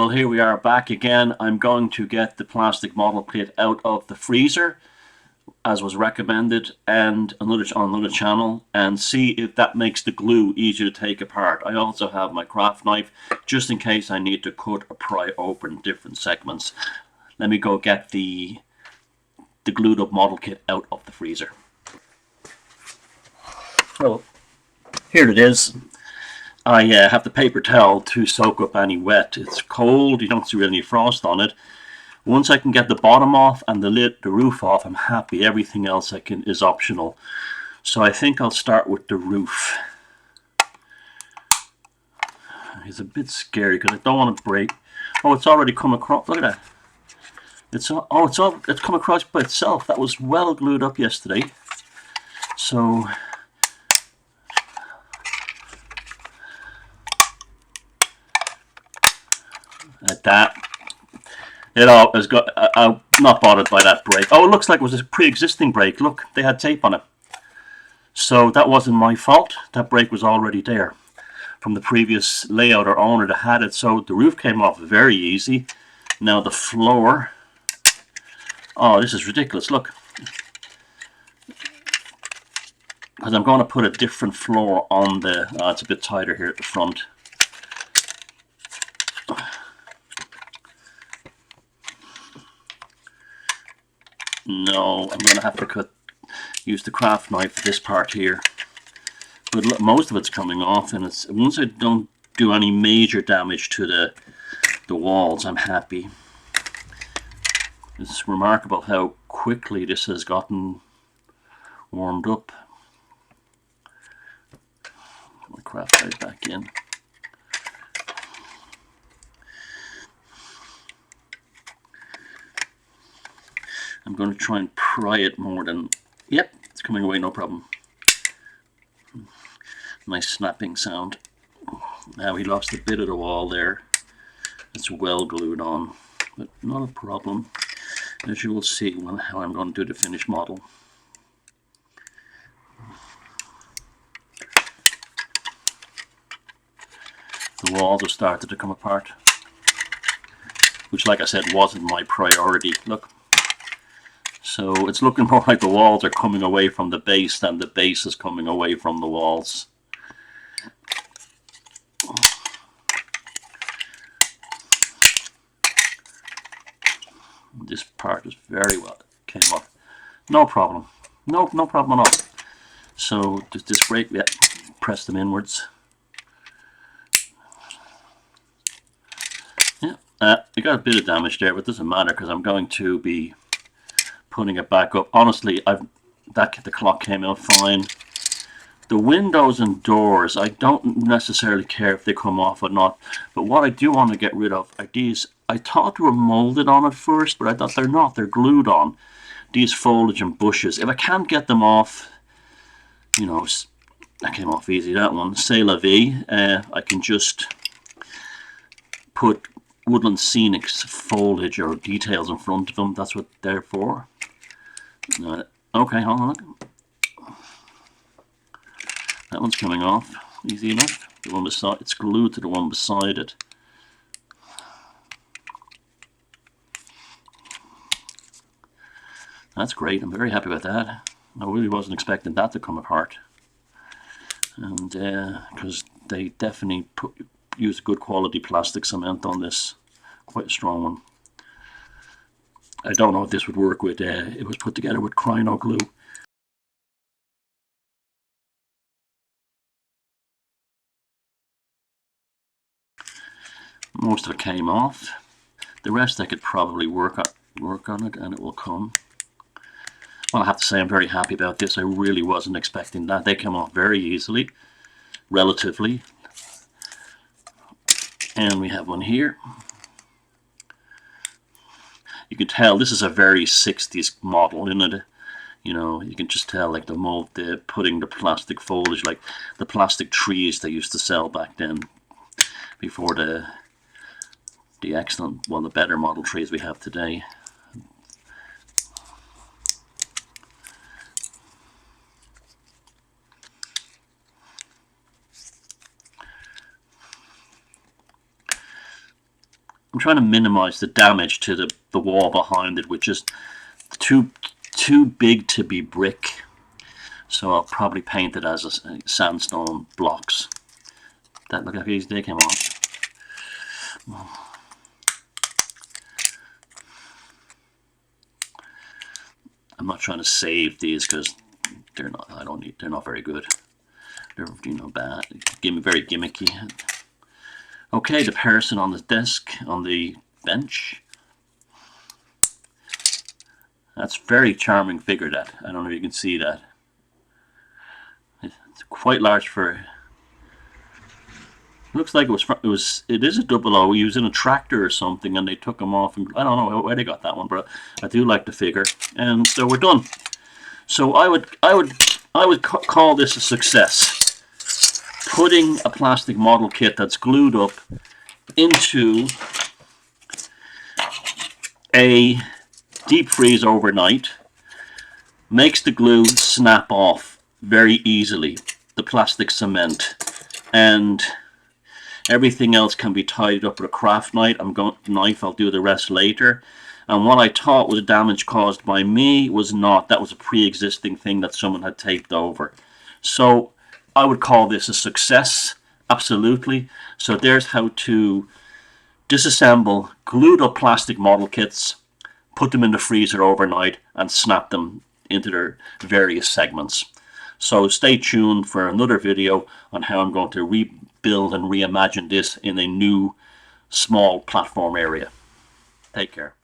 Well, here we are back again. I'm going to get the plastic model kit out of the freezer, as was recommended, and on another channel, and see if that makes the glue easier to take apart. I also have my craft knife, just in case I need to cut or pry open different segments. Let me go get the glued up model kit out of the freezer. Well, here it is. I have the paper towel to soak up any wet. It's cold, you don't see any frost on it. Once I can get the bottom off and the roof off, I'm happy. Everything else is optional. So I think I'll start with the roof. It's a bit scary because I don't want to break. Oh, it's already come across. Look at that. It's come across by itself. That was well glued up yesterday. So at that, it all has got. I'm not bothered by that break. Oh, it looks like it was a pre-existing break. Look, they had tape on it. So that wasn't my fault. That break was already there from the previous layout or owner that had it. So the roof came off very easy. Now the floor. Oh, this is ridiculous. Look. Because I'm going to put a different floor on the... it's a bit tighter here at the front. No, I'm going to have to use the craft knife for this part here. But look, most of it's coming off, and once I don't do any major damage to the walls, I'm happy. It's remarkable how quickly this has gotten warmed up. Put my craft knife back in. I'm going to try and pry it more than... Yep, it's coming away, no problem. Nice snapping sound. Now he lost a bit of the wall there. It's well glued on, but not a problem. As you will see how I'm going to do the finished model. The walls have started to come apart, which, like I said, wasn't my priority. Look. So it's looking more like the walls are coming away from the base than the base is coming away from the walls. This part is very well came off. No problem. No problem at all. So does this break? Yeah, press them inwards. Yeah, you got a bit of damage there, but it doesn't matter because I'm going to be putting it back up. Honestly, the clock came out fine. The windows and doors, I don't necessarily care if they come off or not, but what I do want to get rid of are these. I thought they were molded on at first, but I thought they're not. They're glued on. These foliage and bushes. If I can't get them off, you know, that came off easy, that one. C'est la vie. I can just put woodland scenics foliage or details in front of them. That's what they're for. Okay, hold on. Look. That one's coming off easy enough. The one beside it's glued to the one beside it. That's great. I'm very happy about that. I really wasn't expecting that to come apart, and because they definitely use good quality plastic cement on this, quite a strong one. I don't know if this would work with. It was put together with Crino glue. Most of it came off. The rest I could probably work on it, and it will come. Well, I have to say I'm very happy about this. I really wasn't expecting that. They came off very easily, relatively. And we have one here. You can tell this is a very 60s model, isn't it? You know, you can just tell, like the mold, putting the plastic foliage, like the plastic trees they used to sell back then, before the excellent, well, the better model trees we have today. I'm trying to minimize the damage to the wall behind it, which is too big to be brick. So I'll probably paint it as a sandstone blocks. That look like they came off. I'm not trying to save these because they're not. I don't need. They're not very good. They're, you know, bad. Very gimmicky. Okay, the person on the desk, on the bench. That's very charming figure. That, I don't know if you can see that. It's quite large for. Looks like it is a double O. He was in a tractor or something, and they took him off. And I don't know where they got that one, but I do like the figure. And so we're done. So I would call this a success. Putting a plastic model kit that's glued up into a deep freeze overnight makes the glue snap off very easily. The plastic cement and everything else can be tied up with a craft knife. I'll do the rest later. And what I thought was damage caused by me was not. That was a pre-existing thing that someone had taped over. So I would call this a success, absolutely. So there's how to disassemble glued up plastic model kits, put them in the freezer overnight, and snap them into their various segments. So stay tuned for another video on how I'm going to rebuild and reimagine this in a new small platform area. Take care.